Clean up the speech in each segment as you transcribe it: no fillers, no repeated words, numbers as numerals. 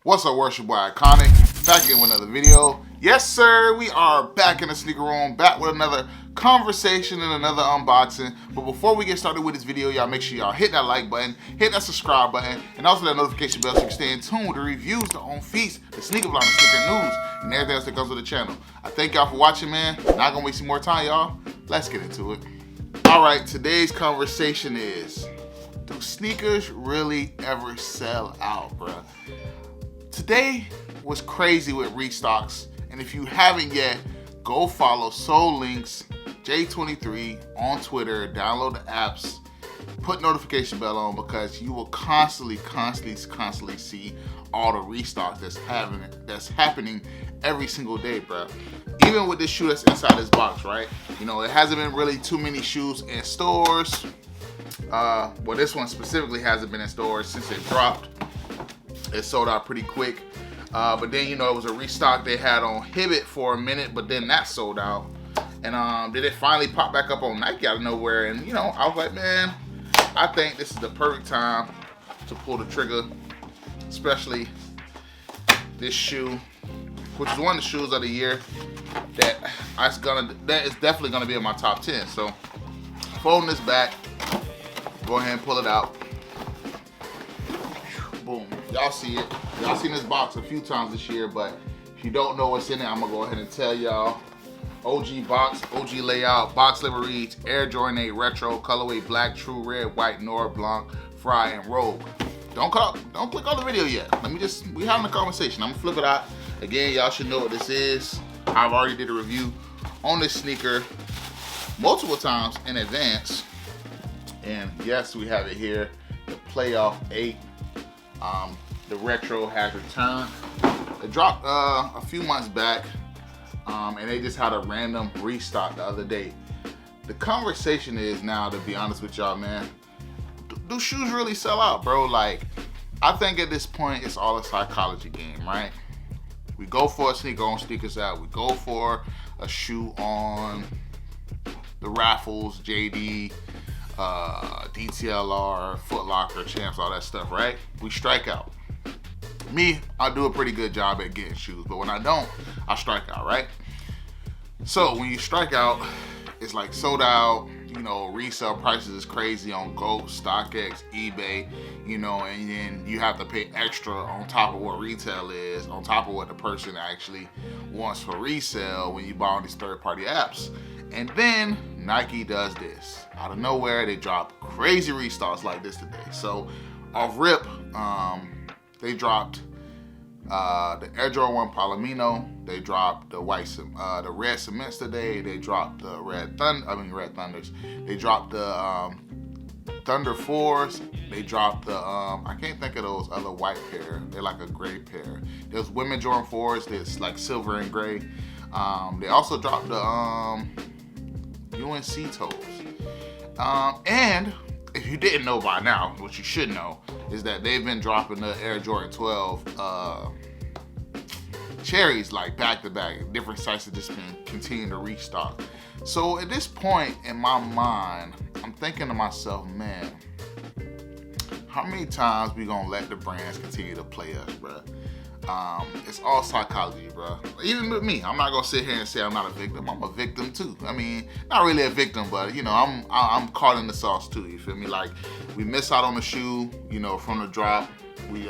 What's up, worship boy Iconic? Back again with another video. Yes, sir, we are back in the sneaker room, back with another conversation and another unboxing. But before we get started with this video, y'all make sure y'all hit that like button, hit that subscribe button, and also that notification bell so you can stay in tune with the reviews, the on feast, the sneaker blog, the sneaker news, and everything else that comes with the channel. I thank y'all for watching, man. Not gonna waste some more time, y'all. Let's get into it. All right, today's conversation is, do sneakers really ever sell out, bruh? Today was crazy with restocks, and if you haven't yet, go follow Soul Links J23 on Twitter, download the apps, put notification bell on, because you will constantly see all the restocks that's happening every single day, bro. Even with this shoe that's inside this box, right? You know, it hasn't been really too many shoes in stores. Well, this one specifically hasn't been in stores since it dropped. It sold out pretty quick, but then, you know, it was a restock they had on Hibbett for a minute, but then that sold out, and then it finally popped back up on Nike out of nowhere. And you know, I was like, man, I think this is the perfect time to pull the trigger, especially this shoe, which is one of the shoes of the year that is definitely gonna be in my top 10. So folding this back, go ahead and pull it out. Boom. Y'all see it. Y'all seen this box a few times this year, but if you don't know what's in it, I'm gonna go ahead and tell y'all. OG box, OG layout, box liveries, Air Jordan 8 Retro, colorway black, true red, white, Nord Blanc, Fry, and Rogue. Don't click on the video yet. We having a conversation. I'm gonna flip it out. Again, y'all should know what this is. I've already did a review on this sneaker multiple times in advance. And yes, we have it here, the Playoff 8. The retro has returned. It dropped a few months back, and they just had a random restock the other day. The conversation is now, to be honest with y'all, man, do shoes really sell out, bro? Like, I think at this point it's all a psychology game, right? We go for a sneaker on Sneakers Out. We go for a shoe on the Raffles, JD, DTLR, Foot Locker, Champs, all that stuff, right? We strike out. Me, I do a pretty good job at getting shoes, but when I don't, I strike out, right? So when you strike out, it's like sold out, you know, resale prices is crazy on GOAT, StockX, eBay, you know, and then you have to pay extra on top of what retail is, on top of what the person actually wants for resale when you buy on these third-party apps. And then Nike does this. Out of nowhere, they drop crazy restocks like this today. So off rip, they dropped the Air Jordan 1 Palomino. They dropped the red cements today. They dropped the red Thunders. They dropped the Thunder 4s. They dropped the I can't think of those other white pair. They're like a gray pair. There's women Jordan 4s that's like silver and gray. They also dropped the UNC toes. And if you didn't know by now, what you should know is that they've been dropping the Air Jordan 12 cherries like back to back. Different sites have just been continuing to restock. So at this point in my mind, I'm thinking to myself, man, how many times we gonna let the brands continue to play us, bruh? It's all psychology, bro. Even with me, I'm not gonna sit here and say I'm not a victim. I'm a victim too. I mean, not really a victim, but you know, I'm caught in the sauce too. You feel me? Like, we miss out on the shoe, you know, from the drop. We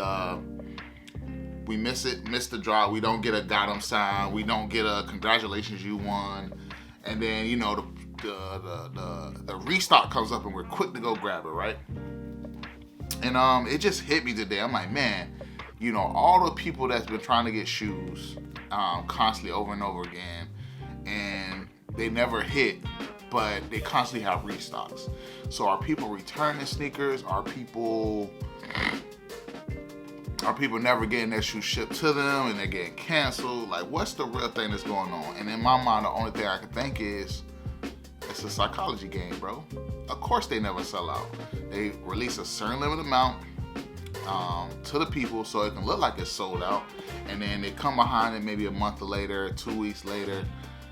miss the drop. We don't get a got 'em sign. We don't get a congratulations, you won. And then, you know, the restock comes up and we're quick to go grab it, right? And it just hit me today. I'm like, man, you know, all the people that's been trying to get shoes constantly over and over again, and they never hit, but they constantly have restocks. So are people returning sneakers? Are people never getting their shoes shipped to them and they're getting canceled? Like, what's the real thing that's going on? And in my mind, the only thing I can think is it's a psychology game, bro. Of course they never sell out. They release a certain limited amount to the people so it can look like it's sold out, and then they come behind it maybe a month later, 2 weeks later,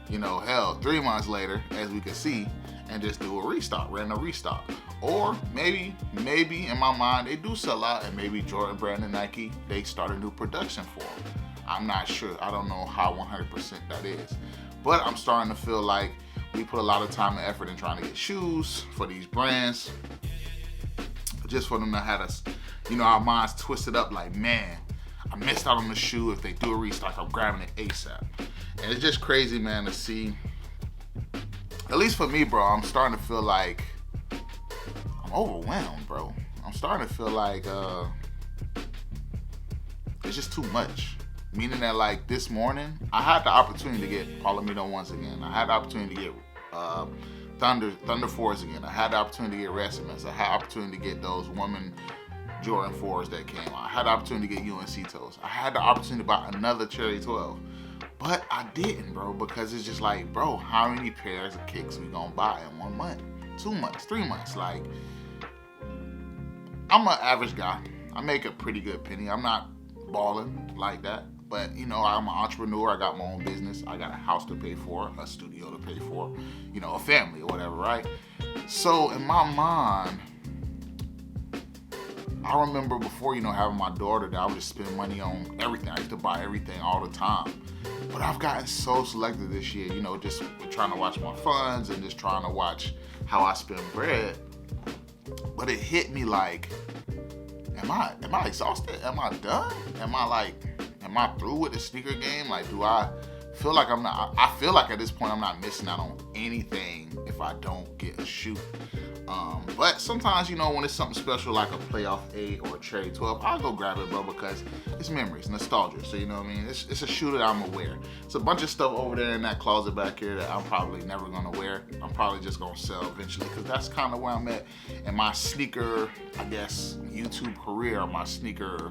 you know, hell, 3 months later, as we can see, and just do a restock, random restock. Or maybe in my mind they do sell out, and maybe Jordan Brand and Nike, they start a new production for them. I'm not sure. I don't know how 100% that is. But I'm starting to feel like we put a lot of time and effort in trying to get shoes for these brands, just for them to have us, our minds twisted up like, man, I missed out on the shoe. If they do a restock, I'm grabbing it ASAP. And it's just crazy, man, to see. At least for me, bro, I'm starting to feel like I'm overwhelmed, bro. I'm starting to feel like it's just too much. Meaning that, like, this morning, I had the opportunity to get Palomino 1s again. I had the opportunity to get Thunder 4s again. I had the opportunity to get Resimus. I had the opportunity to get those women Jordan 4s that came out. I had the opportunity to get UNC toes. I had the opportunity to buy another Cherry 12. But I didn't, bro, because it's just like, bro, how many pairs of kicks we gonna buy in 1 month, 2 months, 3 months? Like, I'm an average guy. I make a pretty good penny. I'm not balling like that. But, I'm an entrepreneur. I got my own business. I got a house to pay for, a studio to pay for, a family or whatever, right? So in my mind, I remember before, having my daughter, that I would just spend money on everything. I used to buy everything all the time. But I've gotten so selective this year, just trying to watch my funds and just trying to watch how I spend bread. But it hit me like, am I exhausted? Am I done? Am I through with the sneaker game? Like, do I feel like I feel like at this point I'm not missing out on anything if I don't get a shoe. But sometimes, when it's something special like a Playoff 8 or a Cherry 12, I'll go grab it, bro, because it's memories, nostalgia. So, it's a shoe that I'm gonna wear. It's a bunch of stuff over there in that closet back here that I'm probably never gonna wear. I'm probably just gonna sell eventually, because that's kind of where I'm at in my sneaker, I guess, YouTube career, or my sneaker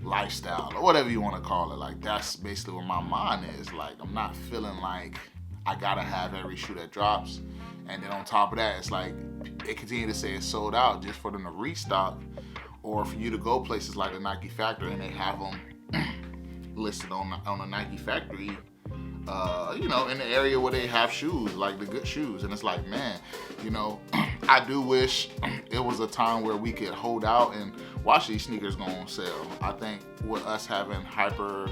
lifestyle, or whatever you want to call it. Like, that's basically where my mind is. Like, I'm not feeling like I gotta have every shoe that drops. And then on top of that, it's like they continue to say it's sold out just for them to restock, or for you to go places like the Nike Factory and they have them listed on the Nike Factory, in the area where they have shoes, like the good shoes. And it's like, man, I do wish it was a time where we could hold out and watch these sneakers go on sale. I think with us having hyper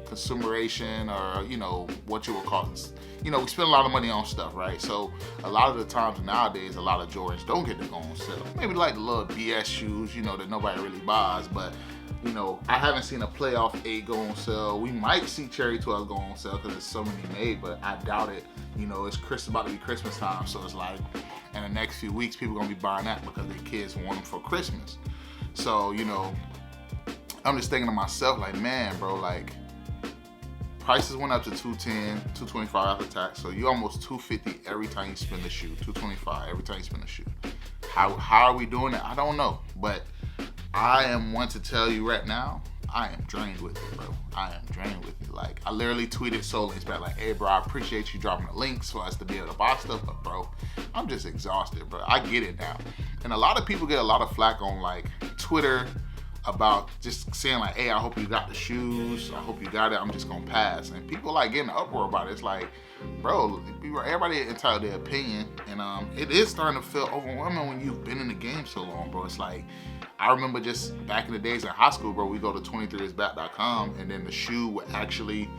consumeration, or what you would call it, we spend a lot of money on stuff, right? So a lot of the times nowadays, a lot of Jordans don't get to go on sale. Maybe like the little BS shoes, that nobody really buys. But I haven't seen a Playoff 8 go on sale. We might see Cherry 12 go on sale because there's so many made, but I doubt it. It's about to be Christmas time, so it's like in the next few weeks people are gonna be buying that because their kids want them for Christmas. So I'm just thinking to myself, like, man, bro, like, prices went up to $210, $225 after tax, so you almost $250 every time you spend a shoe, $225 every time you spend a shoe. How are we doing it? I don't know, but I am one to tell you right now, I am drained with it, bro. I am drained with it. Like, I literally tweeted Solinks back like, hey, bro, I appreciate you dropping the links for us to be able to buy stuff, but, bro, I'm just exhausted, bro. I get it now. And a lot of people get a lot of flack on, like, Twitter about just saying, like, hey, I hope you got the shoes. I hope you got it. I'm just going to pass. And people, like, getting an uproar about it. It's like, bro, everybody entitled their opinion. And it is starting to feel overwhelming when you've been in the game so long, bro. It's like, I remember just back in the days in high school, bro, we go to 23isback.com, and then the shoe would actually,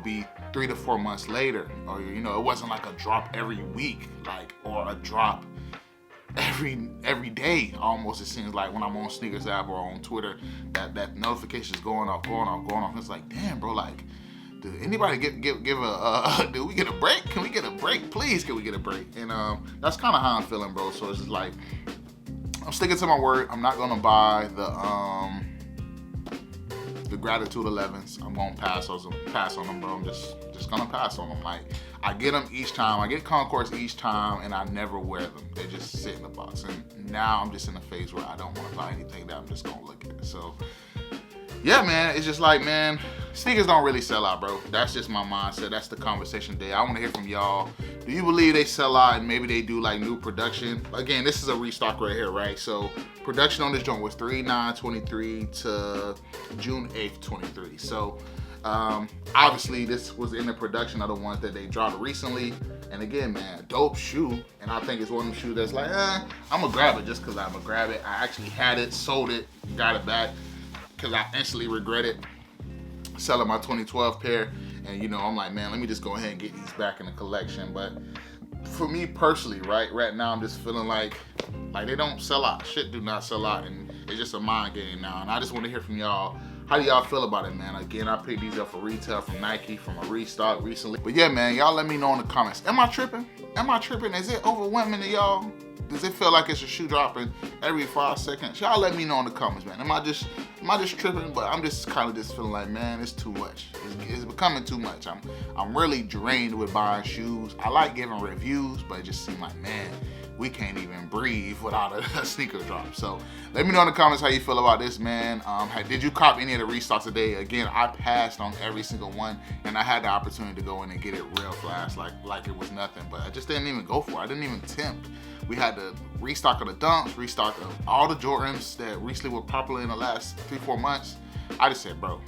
be 3 to 4 months later. Or, it wasn't like a drop every week, like, or a drop every day almost. It seems like when I'm on Sneakers app or on Twitter, that notification is going off. It's like, damn, bro, like, did anybody give a do we get a break? Can we get a break? Please, can we get a break? And that's kind of how I'm feeling, bro. So it's just like, I'm sticking to my word. I'm not gonna buy the Gratitude 11s. I'm gonna pass on them, bro. I'm just gonna pass on them. Like, I get them each time. I get Concourse each time, and I never wear them. They just sit in the box. And now I'm just in a phase where I don't want to buy anything that I'm just gonna look at. So, yeah, man, it's just like, man, sneakers don't really sell out, bro. That's just my mindset. That's the conversation today. I want to hear from y'all. Do you believe they sell out and maybe they do like new production? Again, this is a restock right here, right? So production on this joint was 3/9/23 to June 8th, 23. So Obviously, this was in the production of the ones that they dropped recently. And again, man, dope shoe. And I think it's one of them shoes that's like, I'm gonna grab it just because I'm gonna grab it. I actually had it, sold it, got it back because I instantly regretted selling my 2012 pair. And you know, I'm like, man, let me just go ahead and get these back in the collection. But for me personally, right now, I'm just feeling like they don't sell out. Shit do not sell out, and it's just a mind game now. And I just want to hear from y'all. How do y'all feel about it, man? Again, I picked these up for retail from Nike, from a restock recently. But yeah, man, y'all let me know in the comments. Am I tripping? Am I tripping? Is it overwhelming to y'all? Does it feel like it's a shoe dropping every 5 seconds? Y'all let me know in the comments, man. Am I just tripping? But I'm just kind of just feeling like, man, it's too much. It's becoming too much. I'm really drained with buying shoes. I like giving reviews, but it just seems like, man, we can't even breathe without a sneaker drop. So let me know in the comments how you feel about this, man. Did you cop any of the restocks today? Again, I passed on every single one, and I had the opportunity to go in and get it real fast, like it was nothing. But I just didn't even go for it. I didn't even tempt. We had the restock of the Dunks, restock of all the Jordans that recently were popular in the last 3-4 months. I just said, bro,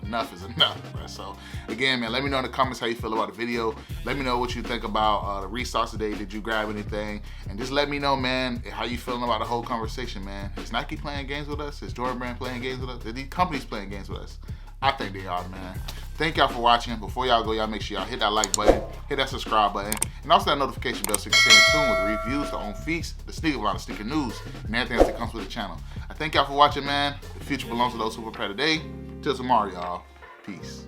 enough is enough, bro. So again, man, let me know in the comments how you feel about the video. Let me know what you think about the restocks today. Did you grab anything? And just let me know, man, how you feeling about the whole conversation, man. Is Nike playing games with us? Is Jordan Brand playing games with us? Are these companies playing games with us? I think they are, man. Thank y'all for watching. Before y'all go, y'all make sure y'all hit that like button, hit that subscribe button, and also that notification bell so you can stay in tune with the reviews, the on feast, the sneaker line, the sneaker news, and everything else that comes with the channel. I thank y'all for watching, man. The future belongs to those who prepare today. Till tomorrow, y'all. Peace.